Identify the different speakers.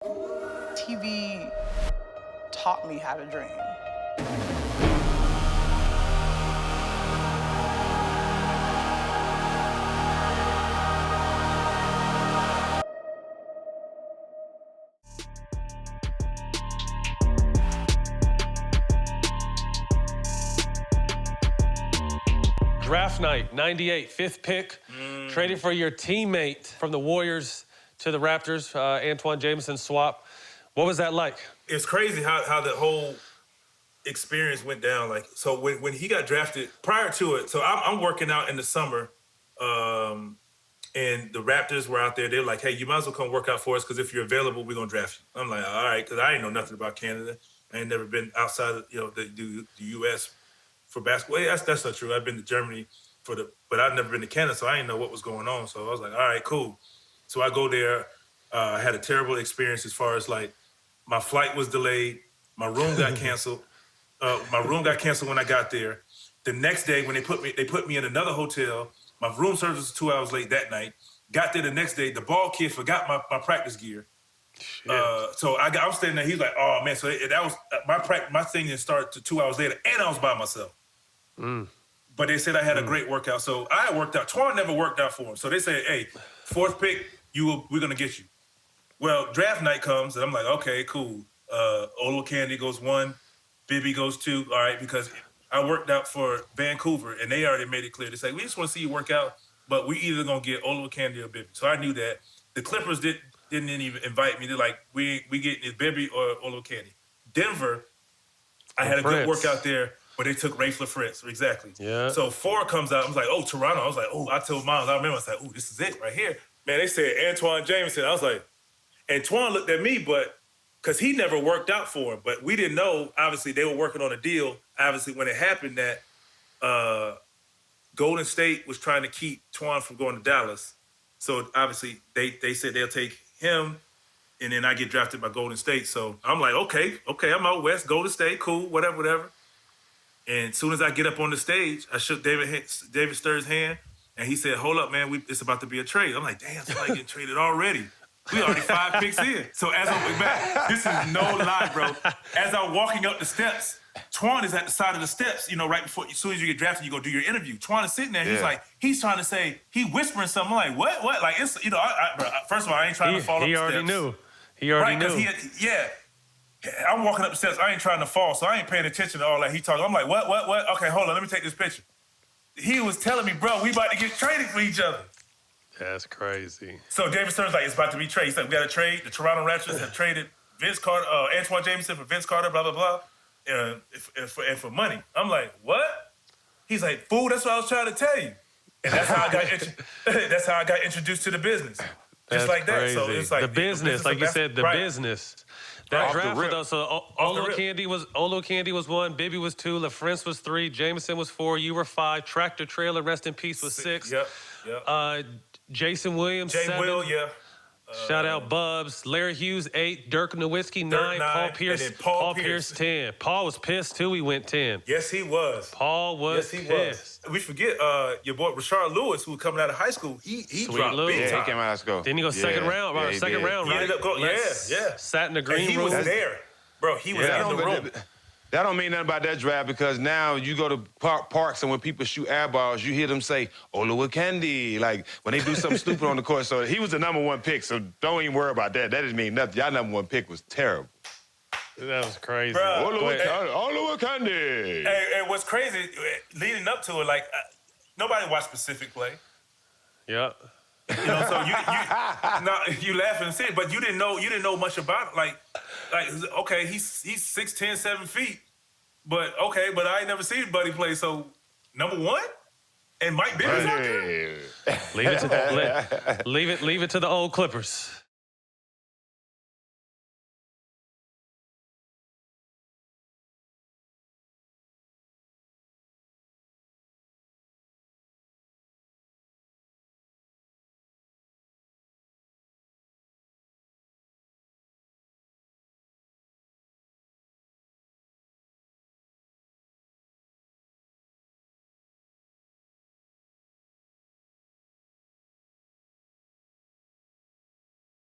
Speaker 1: TV taught me how to dream.
Speaker 2: Draft night, 98, 5th pick, traded for your teammate from the Warriors to the Raptors, Antawn Jamison swap. What was that like?
Speaker 3: It's crazy how the whole experience went down. Like, so when he got drafted, prior to it, so I'm working out in the summer, and the Raptors were out there. They were like, hey, you might as well come work out for us because if you're available, we're going to draft you. I'm like, all right, because I ain't know nothing about Canada. I ain't never been outside of, the U.S. for basketball. Well, that's not true. I've been to Germany but I've never been to Canada, so I didn't know what was going on. So I was like, all right, cool. So I go there. I had a terrible experience as far as like my flight was delayed. My room got canceled. My room got canceled when I got there. The next day when they put me in another hotel. My room service was 2 hours late that night. Got there the next day. The ball kid forgot my practice gear. So I'm standing there. He's like, oh man. So that was my thing didn't start to 2 hours later, and I was by myself. But they said I had a great workout. So I worked out. Twan never worked out for him. So they said, hey, 4th pick, we're going to get you. Well, draft night comes, and I'm like, okay, cool. Olo Candy goes 1, Bibby goes 2. All right, because I worked out for Vancouver, and they already made it clear. They said, we just want to see you work out, but we either going to get Olo Candy or Bibby. So I knew that. The Clippers didn't even invite me. They're like, we getting is Bibby or Olo Candy. Denver, I had a good workout there. But they took Rafe LaFritz, exactly.
Speaker 2: Yeah.
Speaker 3: So 4 comes out. I was like, oh, Toronto. I was like, oh, I told Miles. I remember. I was like, oh, this is it right here. Man, they said Antawn Jamison. I was like, and Twan looked at me, but because he never worked out for him. But we didn't know. Obviously, they were working on a deal. Obviously, when it happened that Golden State was trying to keep Twan from going to Dallas. So obviously, they said they'll take him, and then I get drafted by Golden State. So I'm like, okay, I'm out west, Golden State, cool, whatever. And as soon as I get up on the stage, I shook David Stern's hand, and he said, hold up, man, it's about to be a trade. I'm like, damn, somebody getting traded already. We already 5 picks in. So as I'm back, this is no lie, bro. As I'm walking up the steps, Twan is at the side of the steps, right before, as soon as you get drafted, you go do your interview. Twan is sitting there, he's trying to say, he whispering something. I'm like, what? Like, it's, bro, first of all, I ain't trying to fall up the steps.
Speaker 2: He already knew.
Speaker 3: I'm walking up the steps. I ain't trying to fall, so I ain't paying attention to all that he talking. I'm like, what? Okay, hold on. Let me take this picture. He was telling me, bro, we about to get traded for each other.
Speaker 2: That's crazy.
Speaker 3: So David Stern's like, it's about to be traded. He's like, we got to trade. The Toronto Raptors have traded Antawn Jamison for Vince Carter, blah, blah, blah, and for money. I'm like, what? He's like, fool, that's what I was trying to tell you. And that's how I got introduced to the business. Just like
Speaker 2: crazy.
Speaker 3: That. So it's like
Speaker 2: the business, like you said, the business. That draft with us, so Olo Candy was 1, Bibby was 2, LaFrance was 3, Jamison was 4, you were 5, Tractor Trailer, rest in peace, was 6.
Speaker 3: Yep.
Speaker 2: Jason Williams, 7.
Speaker 3: Will, yeah.
Speaker 2: Shout out Bubs. Larry Hughes, 8. Dirk Nowitzki, 9. Paul Pierce, Paul Pierce, 10. Paul was pissed, too. He went 10.
Speaker 3: Yes, he was.
Speaker 2: Paul was pissed.
Speaker 3: We forget your boy Rashard Lewis, who was coming out of high school. He dropped big time.
Speaker 4: He came out of high school.
Speaker 2: Didn't he go second round? Right? Second round, right?
Speaker 3: Yeah.
Speaker 2: Sat in the green room.
Speaker 3: He was there. Bro, he was in the room.
Speaker 4: That don't mean nothing about that draft because now you go to parks and when people shoot air balls, you hear them say, Olo Candy, like when they do something stupid on the court. So he was the #1 pick, so don't even worry about that. That doesn't mean nothing. Y'all #1 pick was terrible.
Speaker 2: That was crazy.
Speaker 4: Olo Candy.
Speaker 3: And what's crazy, leading up to it, like, nobody watched Pacific play.
Speaker 2: Yeah.
Speaker 3: So you laughing and saying, but you didn't know much about it. Like, okay, he's 6'10", 7 feet, but I ain't never seen Buddy play. So #1, and Mike Bibby's out there.
Speaker 2: Leave it to the old Clippers.